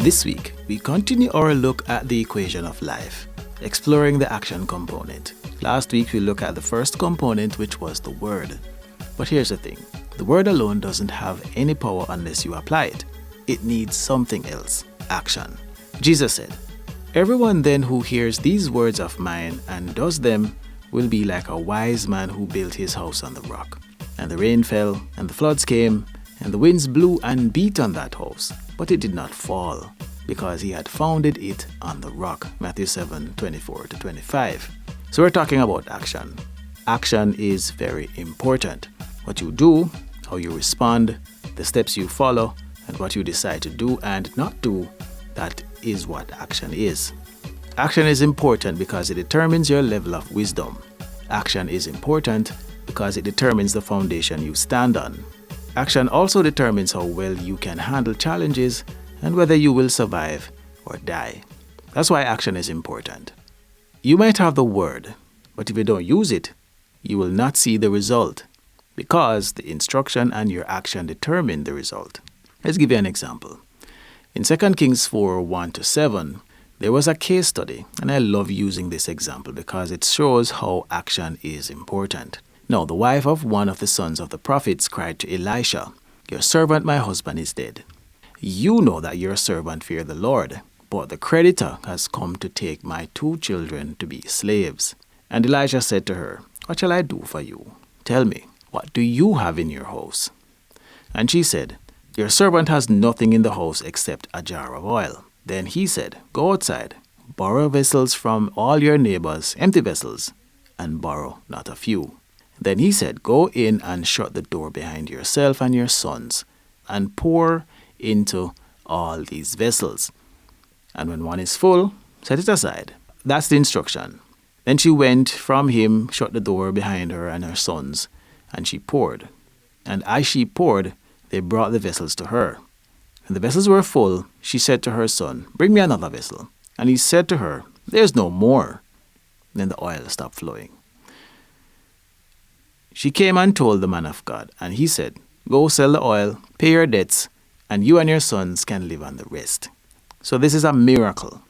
This week, we continue our look at the equation of life, exploring the action component. Last week, we looked at the first component, which was the word. But here's the thing. The word alone doesn't have any power unless you apply it. It needs something else, action. Jesus said, "Everyone then who hears these words of mine and does them will be like a wise man who built his house on the rock. And the rain fell, and the floods came, and the winds blew and beat on that house, but it did not fall, because he had founded it on the rock." Matthew 7:24-25. So we're talking about action. Action is very important. What you do, how you respond, the steps you follow, and what you decide to do and not do, that is what action is. Action is important because it determines your level of wisdom. Action is important because it determines the foundation you stand on. Action also determines how well you can handle challenges and whether you will survive or die. That's why action is important. You might have the word, but if you don't use it, you will not see the result because the instruction and your action determine the result. Let's give you an example. In 2 Kings 4:1-7, there was a case study, and I love using this example because it shows how action is important. Now, the wife of one of the sons of the prophets cried to Elisha, "Your servant, my husband, is dead. You know that your servant feared the Lord, but the creditor has come to take my 2 children to be slaves." And Elisha said to her, "What shall I do for you? Tell me, what do you have in your house?" And she said, "Your servant has nothing in the house except a jar of oil." Then he said, "Go outside, borrow vessels from all your neighbors, empty vessels, and borrow not a few." Then he said, "Go in and shut the door behind yourself and your sons, and pour into all these vessels. And when one is full, set it aside." That's the instruction. Then she went from him, shut the door behind her and her sons, and she poured. And as she poured, they brought the vessels to her. When the vessels were full, she said to her son, "Bring me another vessel." And he said to her, "There's no more." Then the oil stopped flowing. She came and told the man of God, and he said, "Go sell the oil, pay your debts, and you and your sons can live on the rest." So this is a miracle.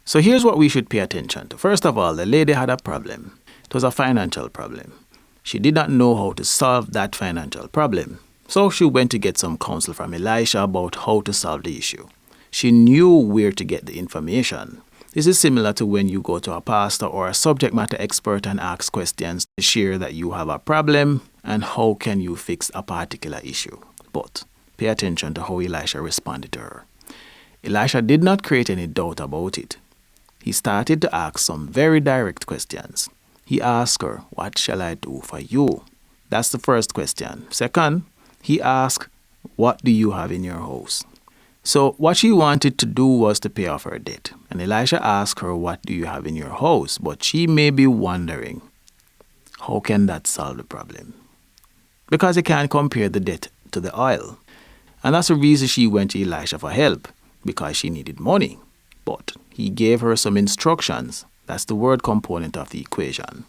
So here's what we should pay attention to. First of all, the lady had a problem. It was a financial problem. She did not know how to solve that financial problem. So she went to get some counsel from Elisha about how to solve the issue. She knew where to get the information. This is similar to when you go to a pastor or a subject matter expert and ask questions to share that you have a problem and how can you fix a particular issue. But pay attention to how Elisha responded to her. Elisha did not create any doubt about it. He started to ask some very direct questions. He asked her, "What shall I do for you?" That's the first question. Second, he asked, "What do you have in your house?" So what she wanted to do was to pay off her debt. And Elisha asked her, "What do you have in your house?" But she may be wondering, how can that solve the problem? Because you can't compare the debt to the oil. And that's the reason she went to Elisha for help, because she needed money. But he gave her some instructions. That's the word component of the equation.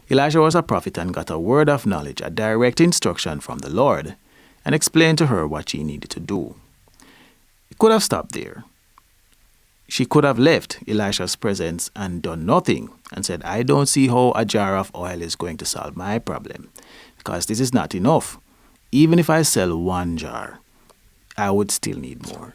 Elisha was a prophet and got a word of knowledge, a direct instruction from the Lord, and explained to her what she needed to do. It could have stopped there. She could have left Elisha's presence and done nothing and said, "I don't see how a jar of oil is going to solve my problem, because this is not enough. Even if I sell 1 jar, I would still need more."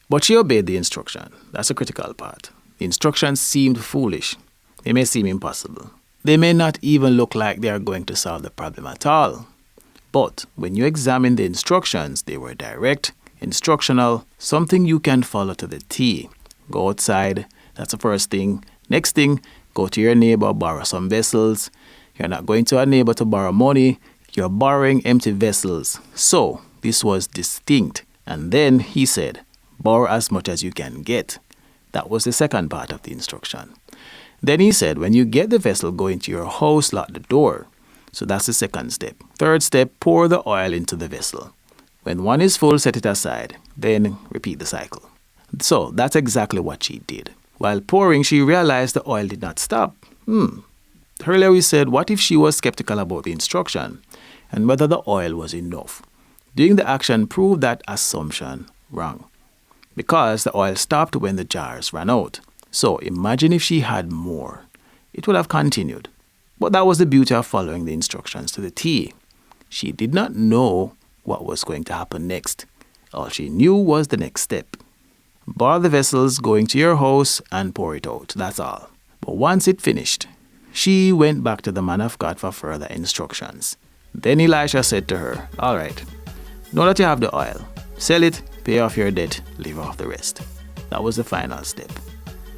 But she obeyed the instruction. That's a critical part. The instructions seemed foolish. They may seem impossible. They may not even look like they are going to solve the problem at all. But when you examine the instructions, they were direct, instructional, something you can follow to the T. Go outside, that's the first thing. Next thing, go to your neighbor, borrow some vessels. You're not going to a neighbor to borrow money, you're borrowing empty vessels. So this was distinct. And then he said, borrow as much as you can get. That was the second part of the instruction. Then he said, when you get the vessel, go into your house, lock the door. So that's the second step. Third step, pour the oil into the vessel. When one is full, set it aside. Then repeat the cycle. So that's exactly what she did. While pouring, she realized the oil did not stop. Earlier we said, what if she was skeptical about the instruction and whether the oil was enough? Doing the action proved that assumption wrong. because the oil stopped when the jars ran out. So imagine if she had more. It would have continued. But that was the beauty of following the instructions to the T. She did not know what was going to happen next. All she knew was the next step. Borrow the vessels going to your house and pour it out. That's all. But once it finished, she went back to the man of God for further instructions. Then Elisha said to her, all right, now that you have the oil, sell it, pay off your debt, leave off the rest. That was the final step.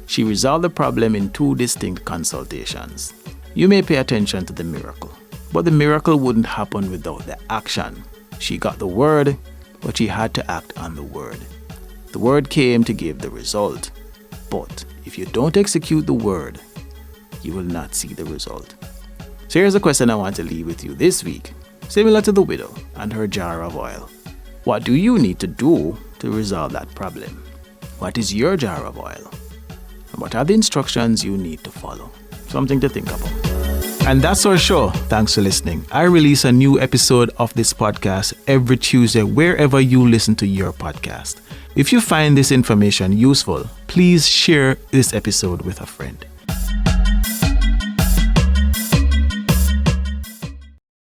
She resolved the problem in 2 distinct consultations. You may pay attention to the miracle, but the miracle wouldn't happen without the action. She got the word, but she had to act on the word. The word came to give the result. But if you don't execute the word, you will not see the result. So here's a question I want to leave with you this week, similar to the widow and her jar of oil. What do you need to do to resolve that problem? What is your jar of oil? And what are the instructions you need to follow? Something to think about. And that's our show. Thanks for listening. I release a new episode of this podcast every Tuesday wherever you listen to your podcast. If you find this information useful, please share this episode with a friend.